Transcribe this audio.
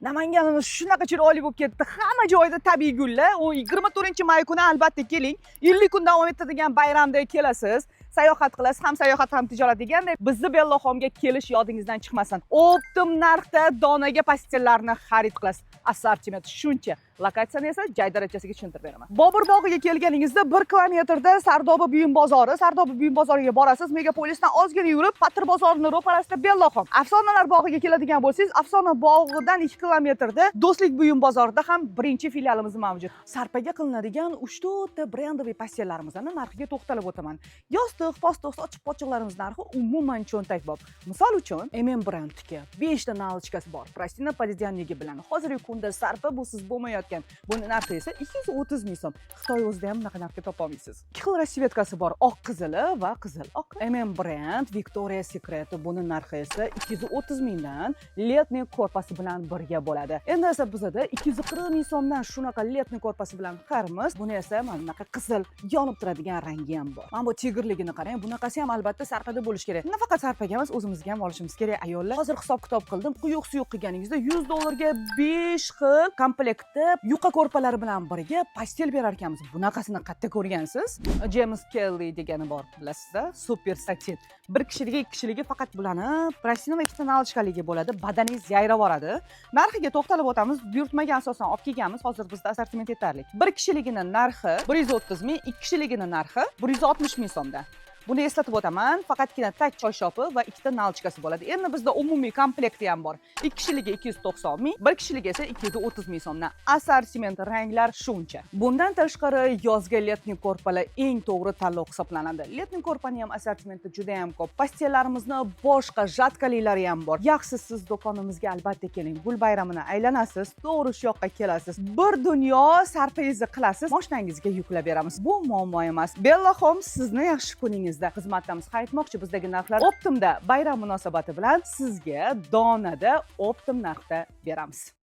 Namanganimiz shunaqa chiroyli bo'lib ketdi. Hamma joyda tabiiy gullar. O 24-may kuni albatta keling. 50 kun davom etadigan bayramda kelasiz. Sayohat qilasiz, ham sayohat ham tijorat deganda bizni Bellaxonga kelish yodingizdan chiqmasin. Optim narxda donaga pastellarni xarid qilasiz. Assortiment shuncha. Lokatsiyani esa joy darajasiga tushuntirib beraman. Bobur bog'iga kelganingizda 1 kilometrda Sardoba buyum bozori, Sardoba buyum bozoriga borasiz. Megapolisdan ozgina yurib, Patr bozorining ro'parasida Bellaxon. Afsonalar bog'iga keladigan bo'lsangiz, Afsona bog'idan 2 kilometrda Do'stlik buyum bozorida ham birinchi filialimiz mavjud. Sarpaga qilinadigan 3-4 ta brendoviy pastellarimizning narxiga to'xtalib o'taman. Yostiq, postoq, ochiq-pochiqlarimiz narxi umuman cho'ntakbob. Misol uchun, MM brendniki 5 ta nalchkasi bor. Prostina podidyanligi bilan. Hozirgi kunda sarpa busiz bo'lmayotgan. Buni narxi esa 230 ming so'm. Xitoy o'zida ham bunaqa narxga topa olmaysiz. Ikki xil rasvetkasi bor, oq qizili va qizil oq. MM brend Victoria's Secret buni narxi esa 230 mingdan letniy korpusi bilan birga bo'ladi. Endi esa bizda 240 ming so'mdan shunaqa letniy korpusi bilan qarimiz. Buni esa mana bunaqa qizil yonib turadigan rangi ham bor. Mana bu tigirligini qarang, bunaqasi ham albatta sarpada bo'lishi kerak. Nafaqat sarpaga emas, o'zimizga ham olishimiz kerak ayollar. Hozir hisob-kitob qildim. Quyuq-suyuq qilganingizda $100 ga 5 xil komplektda yuqa ko'rpalari bilan birga pastel berar ekanmiz. Bunaqasini qayerda ko'rgansiz? James Kelly degani bor, bilasizda? Super satin. Bir kishiga, ikki kishiga faqat bulanib, prostina va ikkita nalchkaligi bo'ladi. Badaningiz yayrab boradi. Narxiga to'xtalib o'tamiz. Buyurtmaga asosan olib kelganmiz. Hozir bizda assortiment yetarli. Bir kishiligining narxi 130 ming, ikki kishiligining narxi 160 ming so'mda. Buni eslatib o'taman, faqatgina tak choyshopi va ikkita nalchkasi bo'ladi. Endi bizda umumiy komplekti ham bor. 2 kishiliga 290 ming, 1 kishiliga esa 230 ming so'mdan. Assortiment ranglar shuncha. Bundan tashqari yozgi letniy ko'rpalar eng to'g'ri tanlov hisoblanadi. Letniy ko'rpaning ham assortimenti juda ham ko'p. Pastellarimizni boshqa jatkalilari ham bor. Yaxshisi siz do'konimizga albatta keling. Gul bayramini aylanasiz, to'g'ri shu yoqqa kelasiz. Bir dunyo sarfingizni qilasiz, mashinangizga yuklab beramiz. Bu muammo emas. Bellaxon sizni yaxshi kuningiz xizmatdamiz. Qaytmoqchi bizdagi narxlar Optimda bayram munosabati bilan sizga donada Optim narxda beramiz.